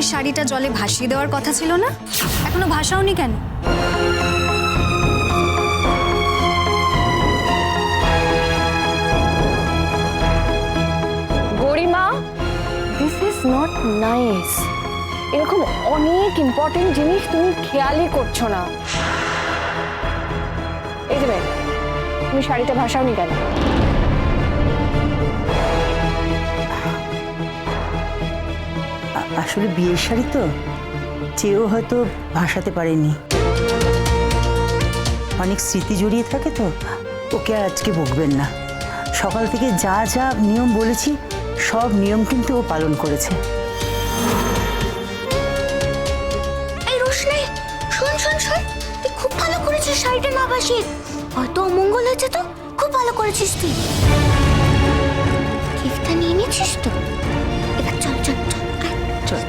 গৌরীর শাড়িটা জলে ভাসিয়ে দেওয়ার কথা ছিল না? এখনো ভাসাওনি কেন? গরিমা, দিস ইজ নট নাইস। এরকম অনেক ইম্পর্টেন্ট জিনিস তুমি খেয়ালই করছো না। এই যে তুমি শাড়িটা ভাসাওনি কেন? আসলে বিয়ের শাড়ি তো, চেয়েও হয়তো ভাসাতে পারেনি। অনেক স্মৃতি জড়িয়ে থাকে তো, ওকে আর আজকে বকবেন না। সকাল থেকে যা যা নিয়ম বলেছি সব নিয়ম কিন্তু ও পালন করেছে। এই রোশনি, শোন শোন শোন, তুই খুব ভালো করেছিস শাড়িটা না ভাসিয়ে। হয়তো অমঙ্গল হয়েছে, তো খুব ভালো করেছিস তুই। গিফটটা নিয়ে নিয়েছিস তো? এবার চল চল চল চল।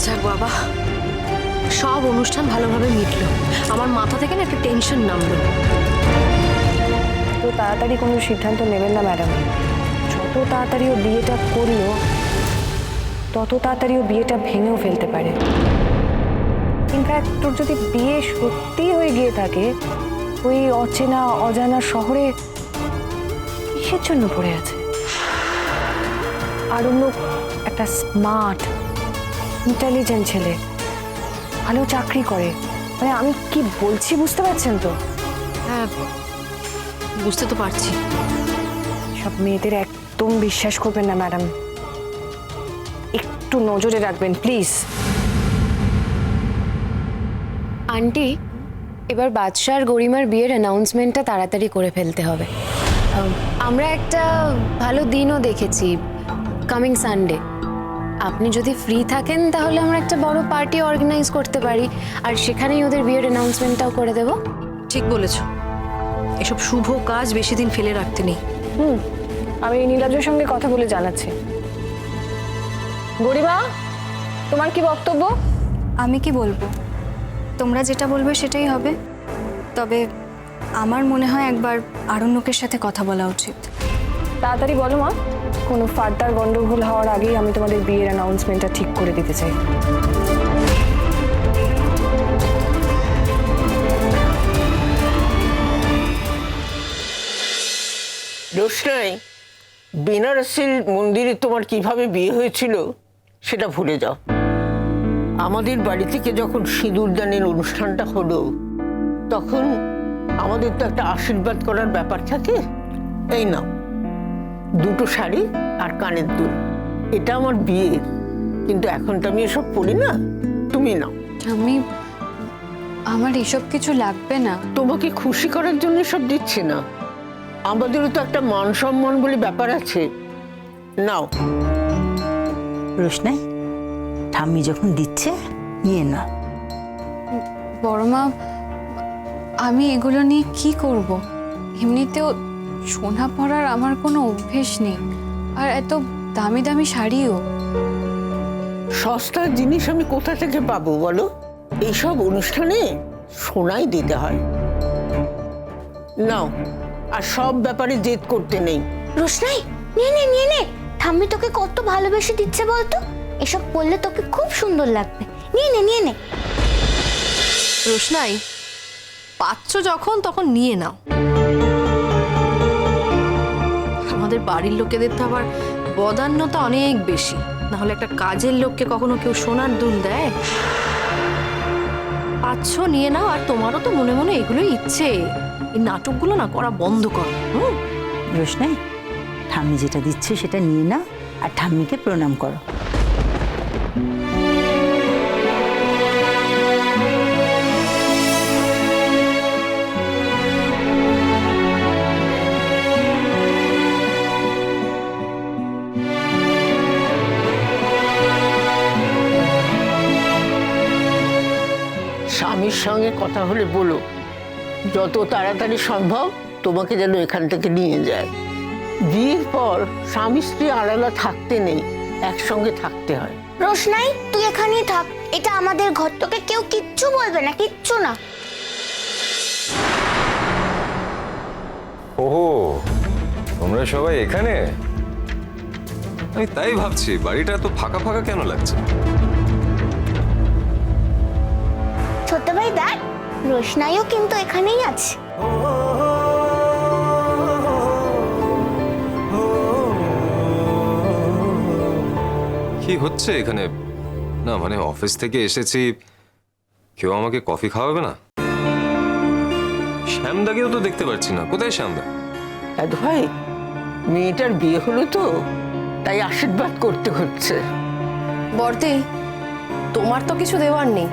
যাক বাবা, সব অনুষ্ঠান ভালোভাবে মিটলো। আমার মাথা থেকে না একটা টেনশন নামলো। তো তাড়াতাড়ি কোনো সিদ্ধান্ত নেবেন না ম্যাডাম। যত তাড়াতাড়ি ও বিয়েটা করলো, তত তাড়াতাড়ি ও বিয়েটা ভেঙেও ফেলতে পারে। ইনফ্যাক্ট তোর যদি বিয়ে সত্যি হয়ে গিয়ে থাকে, ওই অচেনা অজানা শহরে কিসের জন্য পড়ে আছে? আর অন্য একটা স্মার্ট ইন্টেলিজেন্ট ছেলে, ভালো চাকরি করে। মানে আমি কি বলছি বুঝতে পারছেন তো? হ্যাঁ, বুঝতে তো পারছি। সব মেয়েদের একদম বিশ্বাস করবেন না ম্যাডাম, একটু নজরে রাখবেন প্লিজ। আন্টি, এবার বাদশাহ আর গরিমার বিয়ের অ্যানাউন্সমেন্টটা তাড়াতাড়ি করে ফেলতে হবে। আমরা একটা ভালো দিনও দেখেছি, কামিং সানডে। আপনি যদি ফ্রি থাকেন তাহলে আমরা একটা বড় পার্টি অর্গানাইজ করতে পারি, আর সেখানেই ওদের বিয়ের অ্যানাউন্সমেন্টটাও করে দেব। ঠিক বলেছ, এসব শুভ কাজ বেশি দিন ফেলে রাখতে নেই। আমি নীলাজের সঙ্গে কথা বলে জানাচ্ছি। গরিমা, তোমার কি বক্তব্য? আমি কি বলবো? তোমরা যেটা বলবে সেটাই হবে। তবে আমার মনে হয় একবার আরণ্যকের সাথে কথা বলা উচিত। তাড়াতাড়ি বলো মা, কোনো ফার্দার গন্ডগোল হওয়ার আগেই আমি তোমাদের বিয়ের অ্যানাউন্সমেন্টটা ঠিক করে দিতে চাই। রোশনাই, বেনারসির মন্দিরে তোমার কিভাবে বিয়ে হয়েছিল সেটা ভুলে যাও। আমাদের বাড়ি থেকে যখন সিঁদুরদানের অনুষ্ঠানটা হলো, তখন আমাদের তো একটা আশীর্বাদ করার ব্যাপার থাকে। এই নাও, দুটো শাড়ি আর কানের দুল। এটা আমার বিয়ের, কিন্তু এখন তো আমি এসব পরি না। তুমি নাও। আমার এসব কিছু লাগবে না। তোমাকে খুশি করার জন্য সব দিচ্ছি না, আমাদেরও তো একটা মান সম্মান বলে ব্যাপার আছে। নাও। রোশনাই, ঠাম্মি যখন দিচ্ছে নিয়ে না। বড় মা, আমি এগুলো নিয়ে কি করব? এমনিতেও সোনা পরার আমার কোনো অভ্যেস নেই, আর এত দামি দামি শাড়িও। সস্তার জিনিস আমি কোথা থেকে পাবো বলো? এইসব অনুষ্ঠানে সোনাই দিতে হয়। নাও, আর সব ব্যাপারে জেদ করতে নেই। রোশনাই, নিয়ে নে নিয়ে নে। ঠাম্মি তোকে কত ভালোবেসে দিচ্ছে বলতো, এসব পরলে তোকে খুব সুন্দর লাগবে। নিয়ে নে নিয়ে নে। রোশনাই, পাচ্ছ যখন তখন নিয়ে নাও। আমাদের বাড়ির লোকেদের তো আবার বদান্যতা অনেক বেশি, না হলে একটা কাজের লোককে কখনো কেউ সোনার দুল দেয়? পাচ্ছ নিয়ে নাও, আর তোমারও তো মনে মনে এগুলোই ইচ্ছে। এই নাটকগুলো না করা বন্ধ করো। রোশনাই, ঠাম্মি যেটা দিচ্ছে সেটা নিয়ে নাও, আর ঠাম্মিকে প্রণাম করো। স্বামীর সঙ্গে কথা হলে বলো যত তাড়াতাড়ি সম্ভব তোমাকে যেন এখান থেকে নিয়ে যায়। বিয়ের পর স্বামী স্ত্রী আলাদা থাকতে নেই, একসঙ্গে থাকতে হয়। রোশনাই, তুই এখানেই থাক, এটা আমাদের ঘর, তোকে কেউ কিচ্ছু বলবে না, কিচ্ছু না। ওহো, তোমরা সবাই এখানে? আমি তাই ভাবছি বাড়িটা এত ফাঁকা ফাঁকা কেন লাগছে। ছোট ভাই দেখ, রোশনাইও কিন্তু এখানেই আছে। কি হচ্ছে এখানে? না মানে অফিস থেকে এসেছি, কেউ আমাকে কফি খাওয়াবে না? শ্যামদাকেও তো দেখতে পাচ্ছি না, কোথায় শ্যামদা? দাদু ভাই, মেয়েটার বিয়ে হলো তো, তাই আশীর্বাদ করতে হচ্ছে। বর্দি, তোমার তো কিছু দেওয়ার নেই,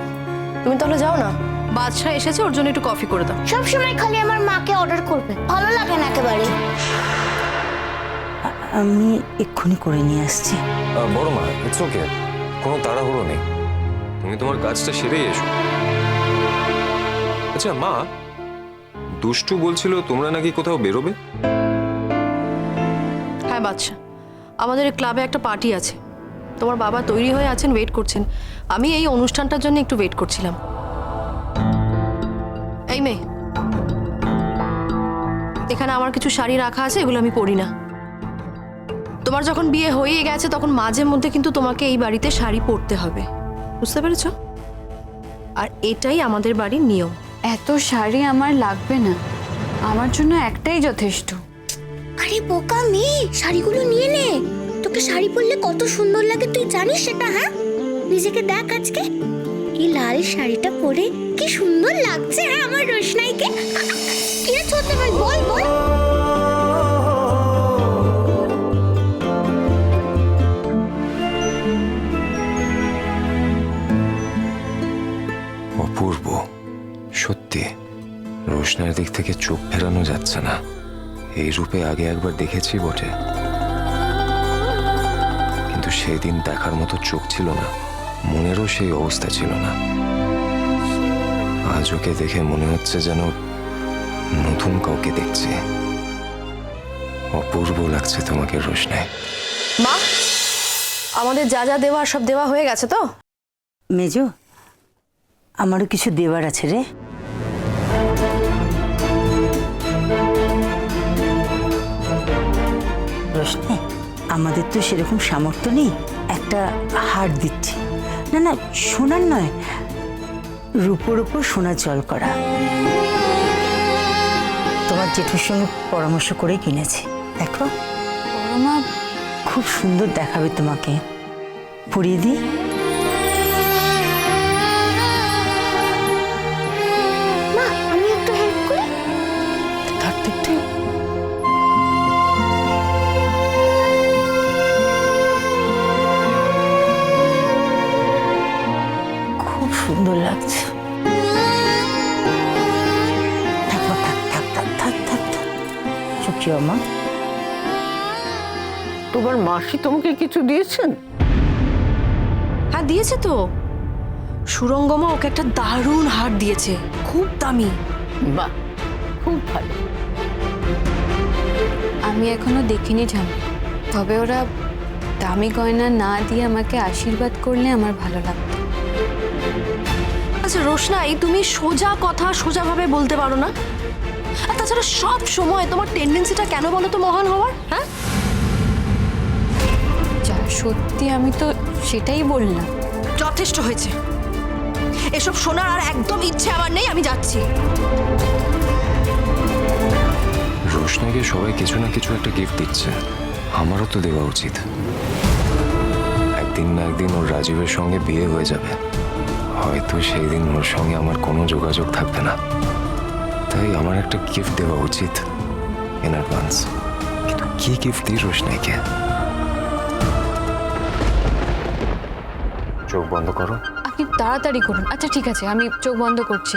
তুমি তাহলে যাও না। বাদশাহ এসেছে, ওর জন্য একটু কফি করে দাও। সব সময় খালি আমার মাকে অর্ডার করবে, ভালো লাগে না একেবারে। আমি এক্ষুনি করে নিয়ে আসছি। বড় মা, ইটস ওকে, কোনো তাড়াহুড়ো নেই, তুমি তোমার কাজটা সেরেই এসো। আচ্ছা মা, দুষ্টু বলছিল তোমরা নাকি কোথাও বেরোবে? হ্যাঁ বাদশাহ, আমাদের ক্লাবে একটা পার্টি আছে, তোমার বাবা তৈরি হয়ে আছেন, ওয়েট করছেন। আমি এই অনুষ্ঠানটার জন্য একটু ওয়েট করছিলাম। এই মেয়ে, এখানে আমার কিছু শাড়ি রাখা আছে, এগুলো আমি পরি না। তোমার যখন বিয়ে হয়ে গেছে তখন মাঝে মধ্যে কিন্তু তোমাকে এই বাড়িতে শাড়ি পরতে হবে, বুঝতে পেরেছ? আর এটাই আমাদের বাড়ির নিয়ম। এত শাড়ি আমার লাগবে না, আমার জন্য একটাই যথেষ্ট। আরে বোকা মেয়ে, শাড়িগুলো নিয়ে নে। তোকে শাড়ি পরলে কত সুন্দর লাগে তুই জানিস সেটা? হ্যাঁ, নিজেকে দেখ আজকে, এই লাল শাড়িটা পরে কি সুন্দর লাগছে। হ্যাঁ আমার রোশনাইকে। কি রে ছোট ভাই, বল বল। অপূর্ব, সত্যি রোশনার দিক থেকে চোখ ফেরানো যাচ্ছে না। এই রূপে আগে একবার দেখেছি বটে, কিন্তু সেদিন দেখার মতো চোখ ছিল না, মনেরও সেই অবস্থা ছিল না। আজ ওকে দেখে মনে হচ্ছে যেন নতুন কাউকে দেখছি। অপূর্ব লাগছে তোমাকে রোশনাই। মা, আমাদের যা যা দেওয়া সব দেওয়া হয়ে গেছে তো? মেজো, আমারও কিছু দেওয়ার আছে রে। রোশনি, আমাদের তো সেরকম সামর্থ্য নেই, একটা হার দিচ্ছি। না না, সোনার নয়, রূপোর উপর সোনার জল করা। তোমার জেঠুর সঙ্গে পরামর্শ করে কিনেছি, দেখো বড় মা, খুব সুন্দর দেখাবে তোমাকে। পরিয়ে দিই? মা, আমি একটু হেল্প করি। ধরতে একটু। খুব সুন্দর লাগছে। থাক মা, থাক থাক থাক থাক থাক থাক। চুপ যাও মা। তোমার মাসি তোমাকে কিছু দিয়েছেন? হ্যাঁ দিয়েছে তো, সুরঙ্গমা ওকে একটা দারুণ হার দিয়েছে, খুব দামি। বাহ, খুব ভালো। আমি এখনো দেখিনি ঠাম্মি, তবে ওরা দামি গয়না না দিয়ে আমাকে আশীর্বাদ করলে আমার ভালো লাগতো। আচ্ছা রোশনাই, তুমি সোজা কথা সোজাভাবে বলতে পারো না? আর তাছাড়া সব সময় তোমার টেন্ডেন্সিটা কেন বলো তো মহান হওয়ার? হ্যাঁ, যা সত্যি আমি তো সেটাই বললাম। যথেষ্ট হয়েছে, এসব শোনার আর একদম ইচ্ছে আমার নেই, আমি যাচ্ছি। রোশনাইকে সবাই কিছু না কিছু একটা গিফট দিচ্ছে, আমারও তো দেওয়া উচিত। একদিন না একদিন ওর রাজীবের সঙ্গে বিয়ে হয়ে যাবে, হয়তো সেই দিন ওর সঙ্গে আমার কোনো যোগাযোগ থাকবে না, তাই আমার একটা গিফট দেওয়া উচিত ইন অ্যাডভান্স। কিন্তু কি গিফট দিই রোশনাইকে? চোখ বন্ধ করো। আপনি তাড়াতাড়ি করুন। আচ্ছা ঠিক আছে, আমি চোখ বন্ধ করছি।